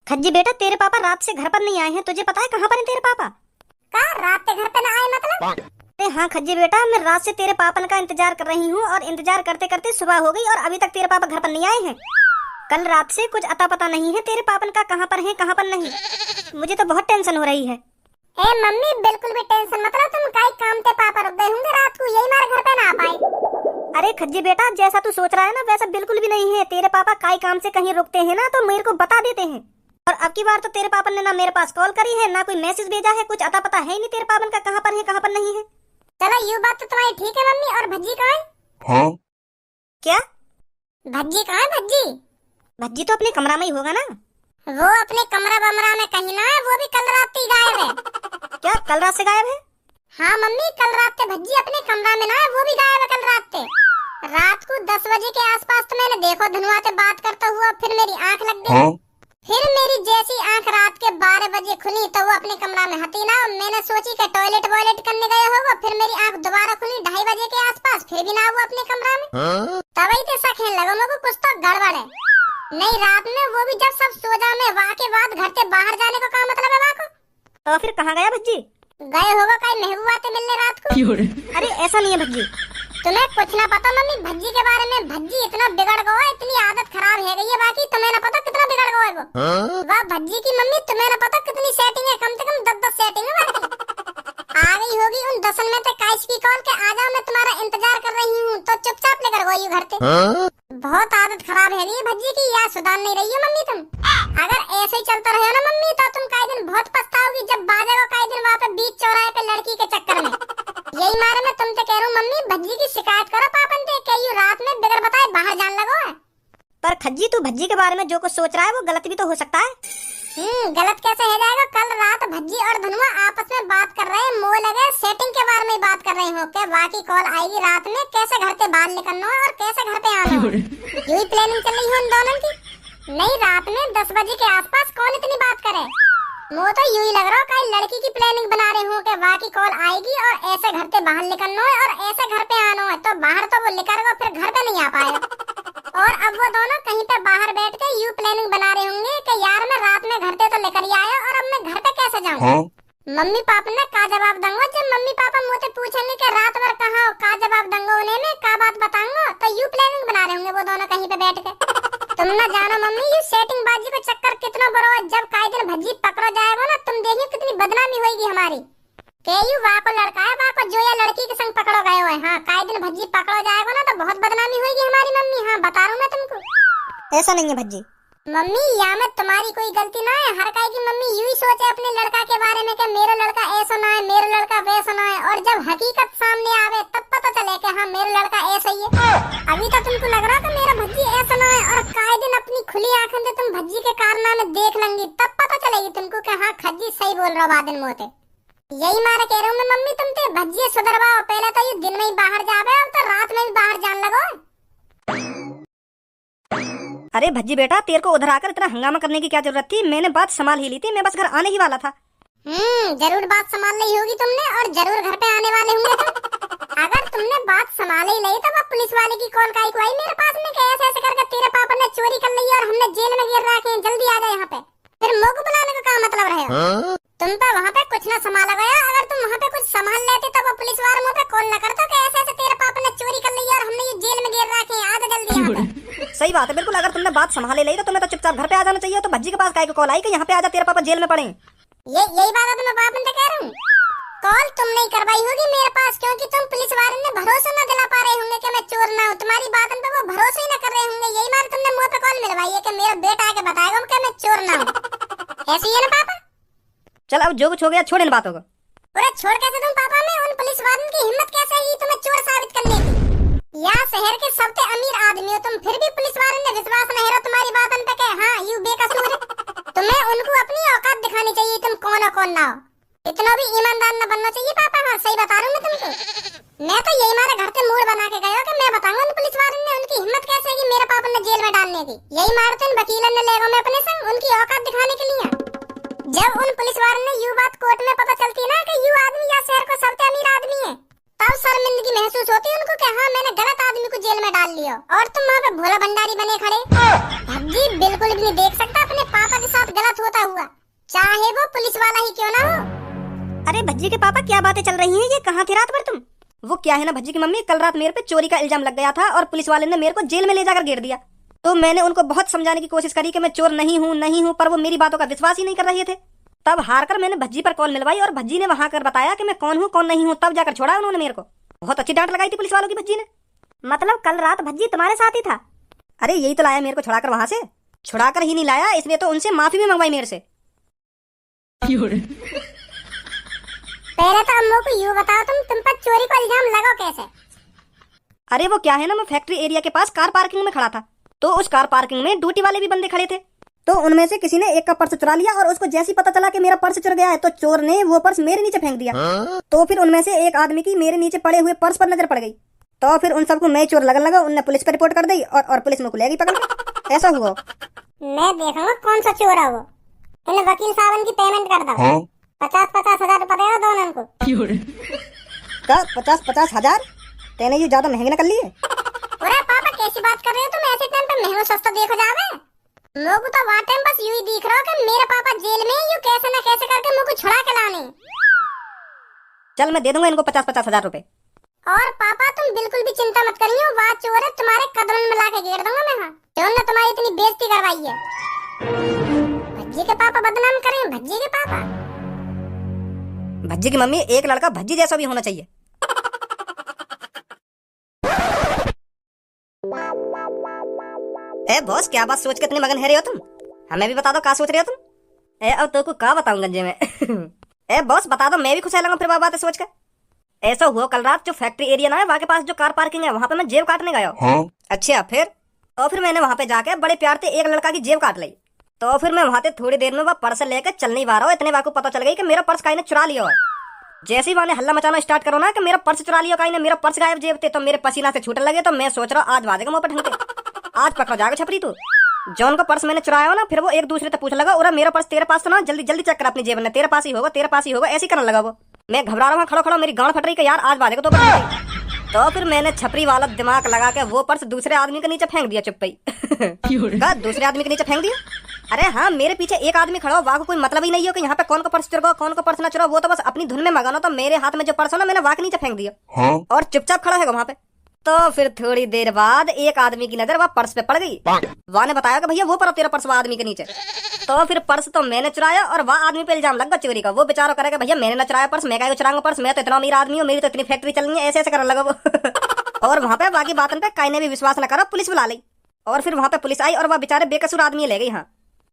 खज्जी बेटा, तेरे पापा रात से घर पर नहीं आए हैं। तुझे पता है कहाँ पर है तेरे पापा? रात के घर पे ना आए मतलब? हाँ खज्जी बेटा, मैं रात से तेरे पापा का इंतजार कर रही हूँ और इंतजार करते करते सुबह हो गई और अभी तक तेरे पापा घर पर नहीं आए हैं। कल रात से कुछ अता पता नहीं है तेरे पापा का, कहाँ पर है कहाँ पर नहीं। मुझे तो बहुत टेंशन हो रही है। मम्मी बिल्कुल भी टेंशन मत लो, तुम कई काम पे पापा रुक गए होंगे रात को, यही मारे घर पे ना आ पाए। अरे खज्जी बेटा, जैसा तू सोच रहा है ना वैसा बिल्कुल भी नहीं है। तेरे पापा कई काम से कहीं रुकते हैं ना तो मेरे को बता देते हैं। और अब की बार तो तेरे पापा ने ना मेरे पास कॉल करी है ना कोई मैसेज भेजा है, कुछ अता पता है ही नहीं तेरे पापा का कहाँ पर है कहाँ पर नहीं है। चलो ये बात तो तुम्हारी ठीक है मम्मी। और भज्जी कहाँ है? हाँ? क्या भज्जी कहाँ है? भज्जी भज्जी तो अपने कमरा में ही होगा ना। वो अपने कमरा बमरा में कहीं ना है, वो भी कल रात ही गायब है। क्या कल रात से गायब है? हाँ मम्मी, कल रात के भज्जी अपने कमरा में ना है, वो भी गायब है कल रात के। रात को 10 बजे के आसपास तो मैंने देखो धनुआ से बात करता हुआ, फिर मेरी आंख लग गई। हाँ? फिर मेरी जैसी आंख रात के 12 बजे खुली तो वो अपने कमरा में हती ना। मैंने सोची कि टॉयलेट वॉयलेट करने गया होगा, फिर मेरी आंख दोबारा खुली 2:30 बजे के आसपास, फिर भी ना वो अपने कमरा में। हाँ? तभी तो शक है लगा मुझको कुछ तो गड़बड़ है। नहीं रात में वो भी जब सब सो जा, मैं वाह के बाद घर से बाहर जाने का क्या मतलब है? वाह को तो फिर कहाँ गया भज्जी? गए होगा कहीं महबूबा से मिलने रात को। अरे ऐसा नहीं है भज्जी। तुम्हें कुछ ना पता मम्मी भज्जी के बारे में। भज्जी इतना बिगड़ गया है, इतनी आदत खराब है गई है, बाकी तुम्हें ना पता कितना बिगड़ गया है वो। हाँ? वाह भज्जी की मम्मी, तुम्हें ना पता कितनी सेटिंग है, कम से कम 10-10 सेटिंग है बाकी। आ गई होगी उन 10 में से काइस की कॉल के आ जाओ, मैं तुम्हारा इंतजार कर रही हूँ, तो चुपचाप लेकर गई घर से। हाँ? बहुत आदत खराब है ये भज्जी की, या सुधार नहीं रही है मम्मी तुम। अगर ऐसे ही चलता रहे ना मम्मी तो तुम कई दिन बहुत पछताओगी, जब बाजेगा कई दिन वहाँ पे बीच चौराहे पे लड़की के चक्कर में। यही मारे मैं तुमसे कह रहा हूँ मम्मी, भज्जी की शिकायत करो पापन से, कहीं रात में बिगड़ बताए बाहर जान लगो है। पर खज्जी तू भज्जी के बारे में जो कुछ सोच रहा है वो गलत भी तो हो सकता है। गलत कैसे हो जाएगा? कल रात भज्जी और धनुआ आपस में बात कर रहे हैं, मोह लगे सेटिंग के बारे में बात कर रहे हो कि वाकई कॉल आएगी रात में, कैसे घर से बाहर निकलना है और कैसे घर पे आना है। यही प्लानिंग चल रही है उन दोनों की। नहीं रात में 10 बजे के आसपास कौन इतनी बात करे? मुझे तो यूं ही लग रहा है कहीं लड़की की प्लानिंग बना रहे हो कि वाकई कॉल आएगी और ऐसे घर से बाहर निकलना है और ऐसे घर पे आना है, तो बाहर तो वो निकलेगा फिर घर पे नहीं आ पाएगा। और अब वो दोनों कहीं पे बाहर बैठ के यूं प्लानिंग बना रहे होंगे कि यार मैं रात में घर से तो लेकर ही आया और अब मैं घर पे कैसे जाऊं। हाँ? मम्मी पापा ने का जवाब दूंगा जब मम्मी पापा मुझसे पूछेंगे कि रात भर कहाँ हो, का जवाब दूंगा उन्हें मैं, का बात बताऊंगा। तो यूं प्लानिंग बना रहे होंगे वो दोनों कहीं पे बैठ के। तुम ना जानो मम्मी, ये सेटिंग बाजी का चक्कर कितना बड़ा है। जब कई दिन भज्जी पकड़ा जाएगा ना, तुम देखिए कितनी बदनामी होगी हमारी। वाह को लड़का है, वाह को जो या लड़की के संग पकड़ो गए हुए। हाँ कई दिन भज्जी पकड़ो जाएगा ना तो बहुत बदनामी होगी हमारी मम्मी। हाँ बता रहा हूँ मैं तुमको। ऐसा नहीं है भज्जी। मम्मी यहाँ में तुम्हारी कोई गलती ना है। हर कई की मम्मी यूं ही सोचे अपने लड़का के बारे में कि मेरा लड़का ऐसा ना है, मेरा लड़का वैसा ना है, और जब हकीकत सामने आवे तब पता चले कि हाँ मेरा लड़का ऐसा ही है। अभी तो तुमको लग रहा था मेरा भज्जी ऐसा ना है, और कई दिन अपनी खुली आंखों से तुम भज्जी के कारनामे देख लेंगी, तब पता चलेगी तुमको कि हाँ खज्जी सही बोल रहा बाद दिन मोते। यही मारे कह रहा हूँ मैं मम्मी तुमसे, भज्जी सुधरवाओ। पहले तो ये दिन में ही बाहर जावे, अब तो रात में भी बाहर जान लगो। अरे भज्जी बेटा, तेरे को उधर आकर इतना हंगामा करने की क्या जरूरत थी? मैंने बात संभाल ही ली थी, मैं बस घर आने ही वाला था। जरूर बात संभाल ली होगी तुमने, और जरूर घर पे आने वाले होंगे तुम। अगर तुमने बात संभाल ही नहीं तो वो पुलिस वाले की कॉल काई को आई मेरे पास में कि ऐसे ऐसे करके तेरे पापा ने चोरी कर ली और हमने जेल में गिर रखे हैं, जल्दी आ जाए यहाँ पे। फिर मुझ को बुलाने का क्या मतलब रहे? हाँ? तुम तो वहाँ पे कुछ ना संभाला गया। अगर तुम वहाँ पे कुछ संभाल लेते तो वो पुलिस वाले मुझ पे कॉल न करते कि ऐसे ऐसे तेरे पापा ने चोरी कर ली और हमने ये जेल में गिर रखे हैं, आ जा जल्दी यहाँ पे। सही बात है बिल्कुल। अगर तुमने बात संभाले ली तो तुम्हें तो चुपचाप घर पे आ जाना चाहिए। तो भज्जी के पास काहे को कॉल आई कि यहाँ पे आ जा, तेरे पापा जेल में पड़े। यही बात है तो मैं पापा से कह रहा हूँ। कॉल तुम नहीं करवाई होगी मेरे पास, क्योंकि तुम पुलिस वाले ने भरोसा न दिला पा रहे होंगे कि मैं चोर ना हूँ। तुम्हारी बात पे वो भरोसा ही न कर रहे होंगे। यही मारे तुमने मुँह पे कॉल मिलवाई है कि मेरा बेटा आके बताएगा कि मैं चोर ना हूँ। ऐसे ही है ना पापा? चल अब जो कुछ हो गया छोड़ इन बातों को। पूरा छोड़ कैसे दूं पापा? मैं उन पुलिस वालों की हिम्मत कैसे हुई तुम्हें चोर साबित करने की? यहाँ शहर के सबसे अमीर आदमी हो तुम, फिर भी पुलिस वालों ने विश्वास नहीं रहा तुम्हारी बातों पे कि हाँ यू बेकसूर है। तुम्हें उनको अपनी औकात दिखानी चाहिए, तुम कौन हो कौन ना हो। इतना भी ईमानदार न बनना चाहिए पापा। हाँ सही बता रहा हूँ मैं तुमको। मैं तो यही मारे घर से मूड बना के गया कि मैं बताऊंगा उन पुलिस वालों ने उनकी हिम्मत कैसे की मेरे पापा ने जेल में डालने की। यही मारे तो वकील ने लेगा मैं अपने संग उनकी औकात दिखाने के लिए। जब उन पुलिस वालों ने यू बात कोर्ट में पता चलती ना कि यू आदमी या शहर को सबसे अमीर आदमी है, तब शर्मिंदगी महसूस होती है उनको कि हाँ मैंने गलत आदमी को जेल में डाल लिया। और तुम वहाँ पे भोला भंडारी बने खड़े। भज्जी बिल्कुल भी नहीं देख सकता अपने पापा के साथ गलत होता हुआ, चाहे वो पुलिस वाला ही क्यों ना हो। अरे भज्जी के पापा, क्या बातें चल रही हैं? ये कहाँ थे रात भर तुम? वो क्या है ना भज्जी की मम्मी, कल रात मेरे पे चोरी का इल्जाम लग गया था और पुलिस वाले ने मेरे को जेल में ले जाकर घेर दिया। तो मैंने उनको बहुत समझाने की कोशिश करी कि मैं चोर नहीं हूँ, पर वो मेरी बातों का विश्वास ही नहीं कर रहे थे। तब हार कर मैंने भज्जी पर कॉल मिलवाई और भज्जी ने वहां कर बताया कि मैं कौन हूँ कौन नहीं हूँ, तब जाकर छोड़ा उन्होंने मेरे को। बहुत अच्छी डांट लगाई थी पुलिस वालों की भज्जी ने। मतलब कल रात भज्जी तुम्हारे साथ ही था? अरे यही तो लाया मेरे को छुड़ाकर वहां से। छुड़ाकर ही नहीं लाया, इसलिए तो उनसे माफी भी मंगवाई मेरे से। पहले तो अम्मू को यूँ बताओ, तुम पर चोरी का इल्जाम लगाओ कैसे? अरे वो क्या है ना, मैं फैक्ट्री एरिया के पास कार पार्किंग में खड़ा था, तो उस कार पार्किंग में ड्यूटी वाले भी बंदे खड़े थे। तो उनमें से किसी ने एक का पर्स चुरा लिया और उसको जैसे ही पता चला कि मेरा पर्स चुरा गया है तो चोर ने वो पर्स मेरे नीचे फेंक दिया। तो फिर उनमें से एक आदमी की मेरे नीचे पड़े हुए पर्स पर नजर पड़ गई। तो फिर उन सबको मैं चोर लगन लगा, उनने पुलिस पर रिपोर्ट कर दी और पुलिस में को ले गई पकड़ के। ऐसा हुआ। मैं देखूंगा कौन सा चोर है वो। इन वकील साहब की पेमेंट कर दो। 50,000 रुपए देना दोनों को। क्या 50,000? तेने ये ज्यादा महंगे न कर लिए? अरे पापा कैसी बात कर रहे हो तुम? ऐसे टाइम पे महंगा सस्ता देखो जावे। लोग तो वहाँ टाइम बस यूं ही दिख रहा हो कि मेरे पापा जेल में यूं कैसे न कैसे करके मुझको छुड़ा के लाने। चल मैं दे दूंगा इनको 50,000 रुपए। और पापा तुम बिल्कुल भी चिंता मत करियो, वहाँ चोर है तुम्हारे कदम में लाके घेर दूंगा मैं। हाँ चोर ने तुम्हारी इतनी बेइज्जती करवाई है। भज्जी के पापा बदनाम करें, भज्जी के पापा। भज्जी की मम्मी, एक लड़का भज्जी जैसा भी होना चाहिए। ए बॉस, क्या बात सोच के इतने मगन है रहे हो तुम? हमें भी बता दो क्या सोच रहे हो तुम? ए अब तो को क्या बताऊं गंजे में। ए बॉस बता दो, मैं भी खुश रहूंगा फिर बात सोच कर। ऐसा हुआ कल रात जो फैक्ट्री एरिया ना है वहाँ के पास जो कार पार्किंग है वहाँ पे मैं जेब काटने गया। हाँ? अच्छा फिर? तो फिर मैंने वहाँ पे जाके बड़े प्यार से एक लड़का की जेब काट ली। तो फिर मैं वहाँ से थोड़ी देर में वह पर्स लेकर चल नहीं पा रहा हूँ, इतने बार को पता चल गई कि मेरा पर्स काई ने चुरा लिया है। जैसे ही वहाँ हल्ला मचाना स्टार्ट करो ना कि मेरा पर्स चुरा लिया काई ने, मेरा पर्स गायब जेब थे, तो मेरे पसीना से छूटने लगे। तो मैं सोच रहा हूँ आज वादेगा मुँह पर ढंग के, आज पकड़ा जाएगा छपरी तू। जॉन का पर्स मैंने चुराया हो ना, फिर वो एक दूसरे से पूछ लगा, और मेरा पर्स तेरे पास तो ना, जल्दी जल्दी चेक कर अपनी जेब में, तेरे पास ही होगा, तेरे पास ही होगा, ऐसे करने लगा वो। मैं घबरा रहा हूँ खड़ा खड़ा, मेरी गांड फट रही कि यार आज बाधे को तो फिर मैंने छपरी वाला दिमाग लगा के वो पर्स दूसरे आदमी के नीचे फेंक दिया चुप ही। दूसरे आदमी के नीचे फेंक दिया? अरे हाँ, मेरे पीछे एक आदमी खड़ा हो, वहाँ को कोई मतलब ही नहीं हो कि यहाँ पे कौन का पर्स चुरा कौन का पर्स ना चुरा, वो तो बस अपनी धुन में मगाना। तो मेरे हाथ में जो पर्स हो ना, मैंने वहाँ के नीचे फेंक दिया। हाँ? और चुपचाप खड़ा है वहाँ पे। तो फिर थोड़ी देर बाद एक आदमी की नजर वह पर्स पे पड़ गई। वहाँ ने बताया कि भैया वो पर तेरा पर्स वह आदमी के नीचे। तो फिर पर्स तो मैंने चुराया और वह आदमी पे इल्जाम लग गया चोरी का। वो बेचारा करेगा भैया मैंने ना चुराया पर्स, मैं क्या चुराऊंगा पर्स, मैं तो इतना अमीर आदमी हूँ, मेरी तो इतनी फैक्ट्री चल रही है, ऐसे ऐसे करने लगा वो। और वहाँ पे बाकी बातों पे काई ने भी विश्वास न करा, पुलिस बुला ली। और फिर वहाँ पे पुलिस आई और वह बेचारे बेकसूर आदमी ले गई। हाँ,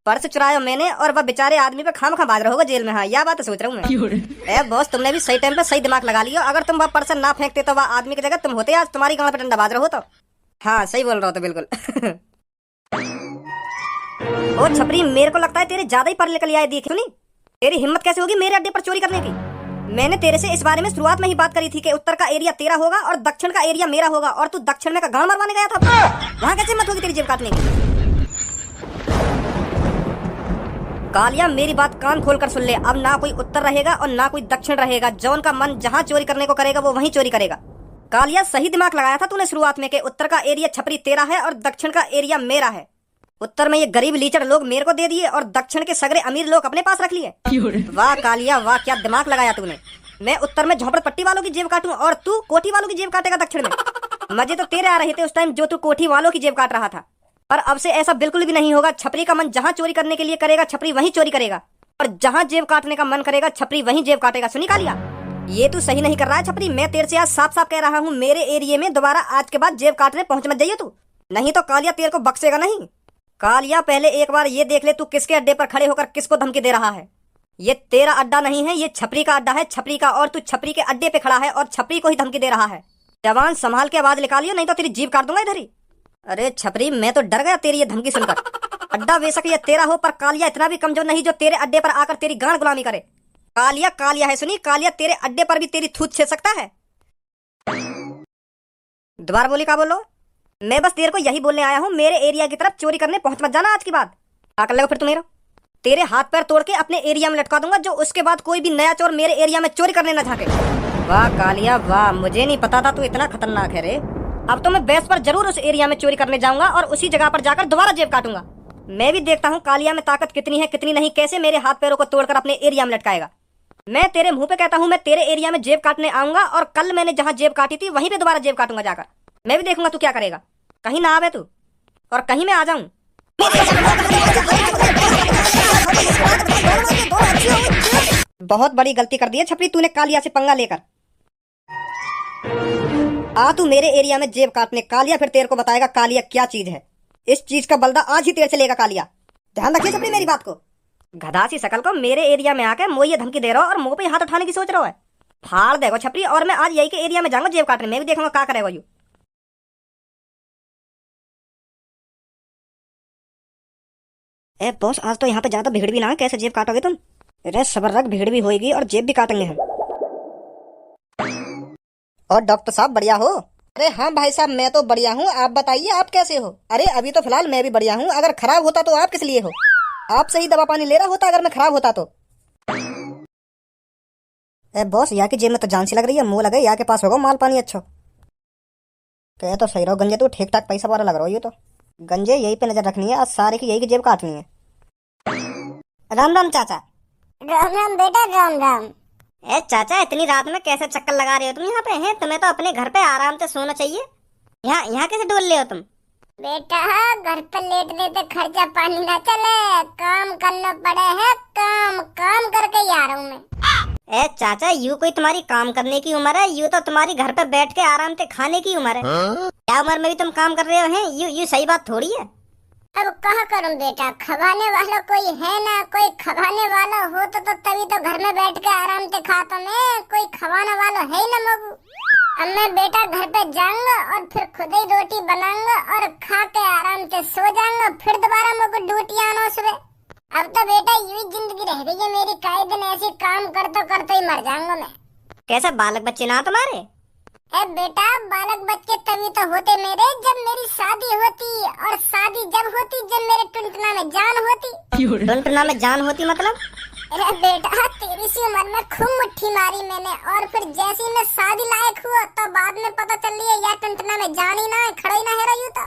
पर्स चुराया मैंने और वह बेचारे आदमी पे खाम खा बाज रहा होगा जेल में। हाँ, यह बात सोच रहा हूँ मैं। ए बॉस, तुमने भी सही टाइम पे सही दिमाग लगा लिया। अगर तुम वह पर्स ना फेंकते तो वह आदमी की जगह तुम होते, आज तुम्हारी गांड पे डंडा बाज रहा हो। तो हाँ सही बोल रहा हो तो बिल्कुल। ओ छपरी, मेरे को लगता है तेरे ज्यादा ही पढ़ निकल आए देखी सुनी। तेरी हिम्मत कैसे होगी मेरे अड्डे पर चोरी करने की? मैंने तेरे से इस बारे में शुरुआत में ही बात करी थी कि उत्तर का एरिया तेरा होगा और दक्षिण का एरिया मेरा होगा, और तू दक्षिण में का गांव मरवाने गया था। वहां कैसे हिम्मत होगी तेरी जेब काटने की? कालिया, मेरी बात कान खोल कर सुन ले। अब ना कोई उत्तर रहेगा और ना कोई दक्षिण रहेगा। जॉन का मन जहां चोरी करने को करेगा वो वहीं चोरी करेगा। कालिया, सही दिमाग लगाया था तूने शुरुआत में कि उत्तर का एरिया छपरी तेरा है और दक्षिण का एरिया मेरा है। उत्तर में ये गरीब लीचड़ लोग मेरे को दे दिए और दक्षिण के सगरे अमीर लोग अपने पास रख लिए। वाह कालिया वाह, क्या दिमाग लगाया तूने। मैं उत्तर में झोपड़पट्टी वालों की जेब काटूं और तू कोठी वालों की जेब काटेगा दक्षिण में। मजे तो तेरे आ रहे थे उस टाइम जो तू कोठी वालों की जेब काट रहा था, पर अब से ऐसा बिल्कुल भी नहीं होगा। छपरी का मन जहां चोरी करने के लिए करेगा छपरी वहीं चोरी करेगा, और जहां जेब काटने का मन करेगा छपरी वहीं जेब काटेगा। सुनी कालिया, ये तू सही नहीं कर रहा है छपरी। मैं तेरे से आज साफ साफ कह रहा हूँ, मेरे एरिया में दोबारा आज के बाद जेब काटने पहुंच मत जाइए तू, नहीं तो कालिया तेरे को बख्शेगा नहीं। कालिया, पहले एक बार ये देख ले तू किसके अड्डे पर खड़े होकर किसको धमकी दे रहा है। ये तेरा अड्डा नहीं है, ये छपरी का अड्डा है, छपरी का, और तू छपरी के अड्डे पे खड़ा है और छपरी को ही धमकी दे रहा है। जवान संभाल के आवाज निकालियो, नहीं तो तेरी जीभ काट दूंगा इधर ही। अरे छपरी, मैं तो डर गया तेरी ये धमकी सुनकर। अड्डा बेशक ये तेरा हो, पर कालिया इतना भी कमजोर नहीं जो तेरे अड्डे पर आकर तेरी गांड गुलामी करे। कालिया कालिया है, सुनी कालिया, तेरे अड्डे पर भी तेरी थूत छेद सकता है। दोबारा बोली, का बोलो? मैं बस तेरे को यही बोलने आया हूँ, मेरे एरिया की तरफ चोरी करने पहुंच मत जाना आज की बात। क्या कर लेगा फिर तू मेरा? तेरे हाथ पैर तोड़ के अपने एरिया में लटका दूंगा, जो उसके बाद कोई भी नया चोर मेरे एरिया में चोरी करने न झाके। वाह कालिया वाह, मुझे नहीं पता था तू इतना खतरनाक है रे। अब तो मैं बेस पर जरूर उस एरिया में चोरी करने जाऊंगा और उसी जगह पर जाकर दोबारा जेब काटूंगा। मैं भी देखता हूँ कालिया में ताकत कितनी है कितनी नहीं, कैसे मेरे हाथ पैरों को तोड़कर अपने एरिया में लटकाएगा। मैं तेरे मुंह पे कहता हूँ, मैं तेरे एरिया में जेब काटने आऊंगा और कल मैंने जहाँ जेब काटी थी वहीं पे दोबारा जेब काटूंगा जाकर। मैं भी देखूंगा तू क्या करेगा। कहीं ना आवे तू और कहीं मैं आ जाऊं। बहुत बड़ी गलती कर दी है छपरी तूने कालिया से पंगा लेकर। आ तू मेरे एरिया में जेब काटने कालिया, फिर तेरे को बताएगा कालिया क्या चीज है। इस चीज का बलदा आज ही तेरे से लेगा कालिया। ध्यान रखिए छपरी मेरी बात को। गधा सी शकल को मेरे एरिया में आके मुझे ये धमकी दे रहा हो और मुंह पे हाथ उठाने की सोच रहा है। फाड़ देगा छपरी, और मैं आज यही के एरिया में जाऊंगा जेब काटने। मैं भी देखूंगा क्या करेगा यू। ए बॉस, आज तो यहाँ पे ज्यादा भीड़ भी ना है, कैसे जेब काटोगे तुम? अरे सबर रख, भीड़ भी होगी और जेब भी काटेंगे हम। और डॉक्टर साहब बढ़िया हो? अरे हाँ भाई साहब, मैं तो बढ़िया हूँ, आप बताइए आप कैसे हो? अरे अभी तो फिलहाल मैं भी बढ़िया हूँ। अगर खराब होता तो आप किस लिए हो? आपसे ही दवा पानी ले रहा होता अगर मैं खराब होता तो। ए बॉस, यहाँ की जेब में तो जान सी लग रही है, मुंह लगे यहाँ के पास होगा माल पानी अच्छा। कह तो सही रहो गंजे, तू ठीक ठाक पैसा वाला लग रहा हो। ये तो गंजे यही पे नजर रखनी है, आज सारे की यही की जेब काटनी है। राम राम चाचा। राम राम बेटा, राम राम। ए चाचा, इतनी रात में कैसे चक्कर लगा रहे हो तुम यहाँ पे? हैं तुम्हें तो अपने घर पे आराम से सोना चाहिए। यहाँ कैसे डोल रहे हो तुम? बेटा घर पे लेटने से खर्चा पानी ना चले, काम करना पड़े है। काम काम करके ही आ रहा हूँ मैं। ए चाचा, यू कोई तुम्हारी काम करने की उम्र है? यू तो तुम्हारी घर पे बैठ के आराम से खाने की उम्र है। क्या उम्र में भी तुम काम कर रहे हो? हैं यू सही बात थोड़ी है। अब कहाँ करूँ बेटा, खवाने वाला कोई है ना। कोई खवाने वाला हो तो तभी तो घर में बैठ के आराम से खाता मैं। कोई खवाने वाला है ही ना मगू। अब मैं बेटा घर पे जाऊंगा और फिर खुद ही रोटी बनाऊंगा और खा के आराम से सो जाऊंगा। फिर दोबारा मुझको ड्यूटी आना सुबह। अब तो बेटा यूं ही जिंदगी रह गई है मेरी। कई दिन ऐसे काम करते ही मर जाऊंगा मैं। कैसे बालक बच्चे ना तुम्हारे? ए बेटा, बालक बच्चे तभी तो होते मेरे जब मेरी शादी होती, और शादी जब होती जब मेरे टुनटुना में जान होती। टुनटुना में जान होती मतलब? अरे बेटा, तेरी सी उम्र में खूब मुट्ठी मारी मैंने, और फिर जैसे ही मैं शादी लायक हुआ तो बाद में पता चल रही है यार टुनटुना में जान ही ना है, खड़ा ही ना है रही। तो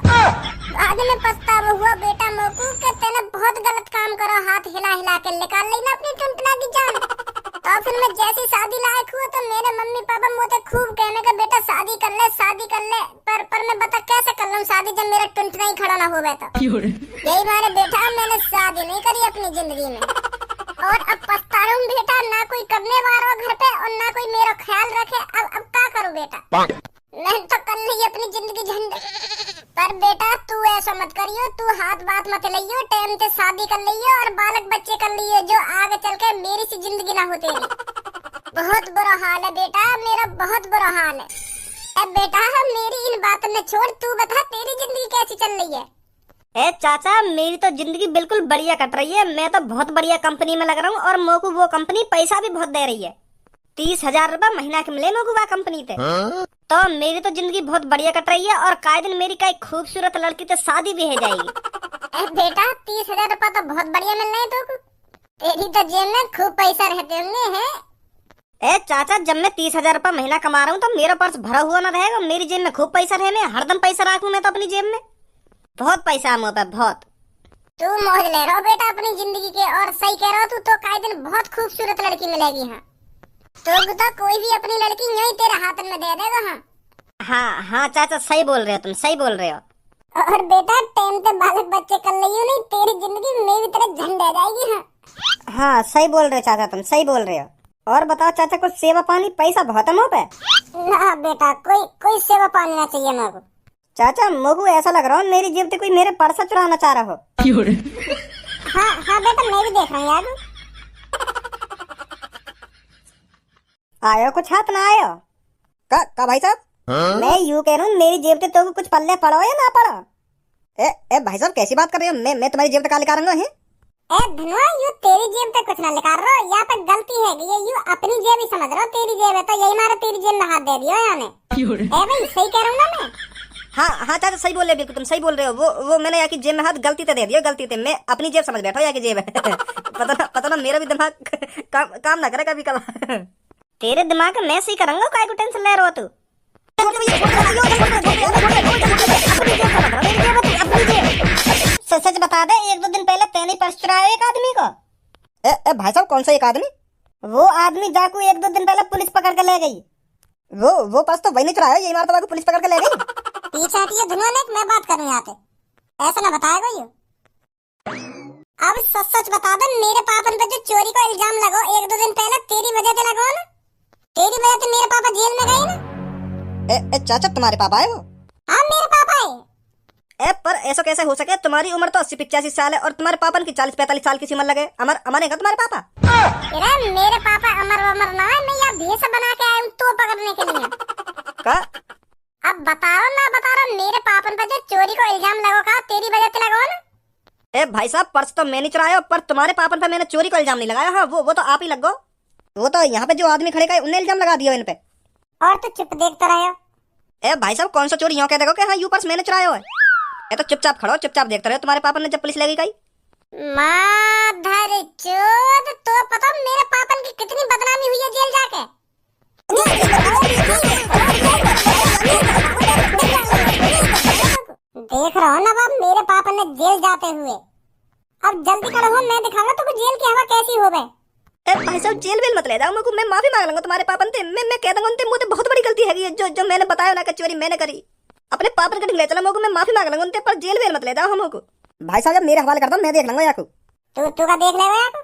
बाद में पछतावा हुआ बेटा मोकू कि तूने बहुत गलत काम करा, हाथ हिला हिला के निकाल ली ना अपनी टुनटुना की जान। तो फिर मैं जैसी शादी लायक हुआ तो मेरे मम्मी पापा मुझे खूब कहने का बेटा शादी कर ले शादी कर ले। पर मैं बता कैसे कर लूं शादी जब मेरा टुनटुना ही खड़ा ना हो बैठा। यही मारे बेटा मैंने शादी नहीं करी अपनी जिंदगी में, और अब पछता रहा हूं बेटा। ना कोई करने वाला घर पे और ना कोई मेरा ख्याल रखे। अब क्या करूं बेटा? मैं तो कर ली अपनी जिंदगी झंड। पर बेटा तू ऐसा मत करियो, तू हाथ बात मत लियो, टाइम से शादी कर लियो और बालक बच्चे कर लियो जो आगे चल के मेरी सी जिंदगी ना हो तेरी। बहुत बुरा हाल है बेटा, मेरा बहुत बुरा हाल है। अब बेटा मेरी इन बातों में छोड़, तू बता तेरी जिंदगी कैसी चल रही है? ए चाचा, मेरी तो जिंदगी बिल्कुल बढ़िया कट रही है। मैं तो बहुत बढ़िया कंपनी में लग रहा हूँ और मोको वो कंपनी पैसा भी बहुत दे रही है। 30,000 रुपए महीना के मिले मोको वह कंपनी पे। तो मेरी तो जिंदगी बहुत बढ़िया कट रही है और काहे दिन मेरी कई खूबसूरत लड़की से शादी भी हो जाएगी। बेटा 30,000 रुपए तो बहुत बढ़िया मिल रहे हैं तो। तेरी तो जेब में खूब पैसा रहते होंगे हैं। ए चाचा, जब मैं 30,000 रुपए महीना कमा रहा हूँ तो मेरा पर्स भरा हुआ ना रहेगा? मेरी जेब में खूब पैसा रहे, मैं हरदम पैसा रखूं मैं तो अपनी जेब में। बहुत पैसा है मुँह पे, बहुत। तू मौज ले रहा हो बेटा अपनी जिंदगी के, और सही कह रहा हो तू। तो काहे दिन बहुत खूबसूरत लड़की मिलेगी। तो कोई भी अपनी लड़की यही तेरे हाथ में दे देगा। हाँ चाचा, सही बोल रहे हो तुम, सही बोल रहे हो। और बेटा टाइम से बालक बच्चे कर लियो नहीं, तेरी जिंदगी मेरी तरह झंड आ जाएगी। हाँ सही बोल रहे चाचा, तुम सही बोल रहे हो। और बताओ चाचा, कुछ सेवा पानी? पैसा बहुत है मुँह पे। ना बेटा, कोई सेवा पानी ना चाहिए मेरे को। चाचा मुझको ऐसा लग रहा है मेरी जेब से कोई मेरे पर्स चुराना चाह रहा हो। हाँ बेटा, मैं भी देख रहा हूँ यार। आयो कुछ हाथ ना आयो का भाई साहब? मैं यूँ कह रहा हूँ मेरी जेब से तो कुछ पल्ले पड़ो या ना पड़ो? ए भाई साहब कैसी बात कर रहे हो? मैं तुम्हारी जेब से कहाँ निकाल रहा हूँ? ए धनुआ, यू तेरी जेब से कुछ ना निकाल रहा हो, यहाँ पे गलती है। ये यू अपनी जेब ही समझ रहा हो, तेरी जेब है तो यही मारा तेरी जेब में हाथ दे दिया याने। भाई सही कह रहा हूँ ना मैं? हाँ चाचा सही बोल रहे हो, बिल्कुल तुम सही बोल रहे हो। वो मैंने यहाँ की जेब में हाथ गलती से दे दिया, गलती से। मैं अपनी जेब समझ बैठा हूँ, यहाँ की जेब है। पता ना मेरा भी दिमाग काम ना करे कभी कल। तेरे दिमाग में मैं सही करूंगा, काय को टेंशन ले रहे हो तू? सच बता बता दे, 1-2 दिन पहले तेने पर्स चुराया एक आदमी को। भाई साहब कौन सा एक आदमी? वो आदमी जाकू 1-2 दिन पहले पुलिस पकड़ के ले गई। वो पर्स तो वही नहीं चुराया, ये इमारत वाले को पुलिस पकड़ के ले गई। पीछे हटिए धुनों, मैं बात करूं यहाँ पे, ऐसा ना बताएगा ये। अब सच सच बता दे, मेरे पापन पे जो चोरी का इल्जाम लगो 1-2 दिन पहले, तेरी वजह से लगो ना? तेरी वजह से मेरे पापा जेल में गए ना? चाचा तुम्हारे पापा है वो? हाँ मेरे पापा है। पर ऐसा कैसे हो सके? तुम्हारी उम्र तो 80-85 साल है और तुम्हारे पापन की 40-45 साल की उम्र लगे। अमर है तुम्हारे पापा? अरे मेरे पापा अमर ना है, मैं यहाँ भेष बना के आया हूँ तो पकड़ने के लिए। का? अब बताओ ना, बता रहा मेरे पापन पे जो चोरी को इल्जाम लगो का तेरी वजह से लगो ना? भाई साहब पर्स तो मैं नहीं चुराया, पर तुम्हारे पापन पे मैंने चोरी को इल्जाम नहीं लगाया। हाँ वो तो आप ही लग गो। वो तो यहाँ पे जो आदमी खड़े गए उन्हें इल्जाम लगा दिया इन पे। और तो चुप देखता रहो। भाई साहब कौन सा चोरी यूँ कह देखो कि हाँ यू पर्स मैंने चुराया है? तो चुपचाप खड़ो, चुपचाप देखते रहो। तुम्हारे पापा ने जब पुलिस ले गई माधर चोद, तो पता मेरे पापन की कितनी बदनामी हुई है जेल जाके। देख रहा हो ना बाप, मेरे पापा ने जेल जाते हुए। अब जल्दी करो, हो मैं दिखाऊंगा तुमको जेल की हवा कैसी हो गए। भाई साहब जेल वेल मत ले जाओ मुझको, मैं माफी मांग लूंगा तुम्हारे पापन से। मैं कह दूंगा उनसे मुझे बहुत बड़ी गलती है जो मैंने बताया ना कि चोरी मैंने करी। अपने पापन के ले चला मुझको, मैं माफी मांग लूंगा उनसे, पर जेल वेल मत ले जाओ हमको। भाई साहब जब मेरे हवाले कर दो मैं देख लूंगा याकू। तू का देख लेगा याकू,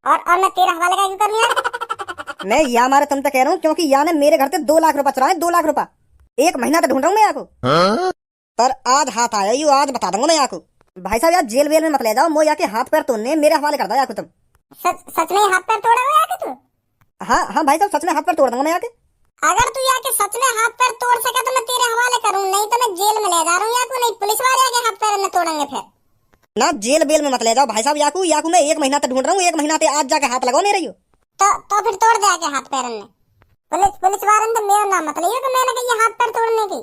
और मैं तेरा हवाले का क्यों करनी है? मैं या मारे तुम तक कह रहा हूँ क्योंकि या ने मेरे घर से 2 लाख रुपए चुराए। 2 लाख रुपए 1 महीना तक ढूंढ रहा हूँ मैं याकू, पर आज हाथ आया यू, आज बता दूंगा मैं याकू। भाई साहब यार जेल वेल में मत ले जाओ, मो याके हाथ पैर तोड़ने मेरे हवाले कर दो याकू तुम। सच में हाथ पैर तोड़ा हुआ है तू? हाँ भाई साहब सच में हाथ पैर तोड़ दूंगा मैं याके। अगर तू याके सच में हाथ पैर तोड़ सके तो मैं तेरे हवाले करूँ, नहीं तो मैं जेल में ले जा रहा हूँ याकू। नहीं पुलिस वाले आके हाथ पैर में तोड़ेंगे फिर ना। जेल बेल में मत ले जाओ भाई साहब याकू मैं 1 महीना तक ढूंढ रहा हूँ। 1 महीना आज जाके हाथ लगाओ मेरे। तो फिर तोड़ दे आके हाथ पैर में। पुलिस वाले तो मेरा नाम मत लियो कि मैंने कही हाथ पैर तोड़ने की।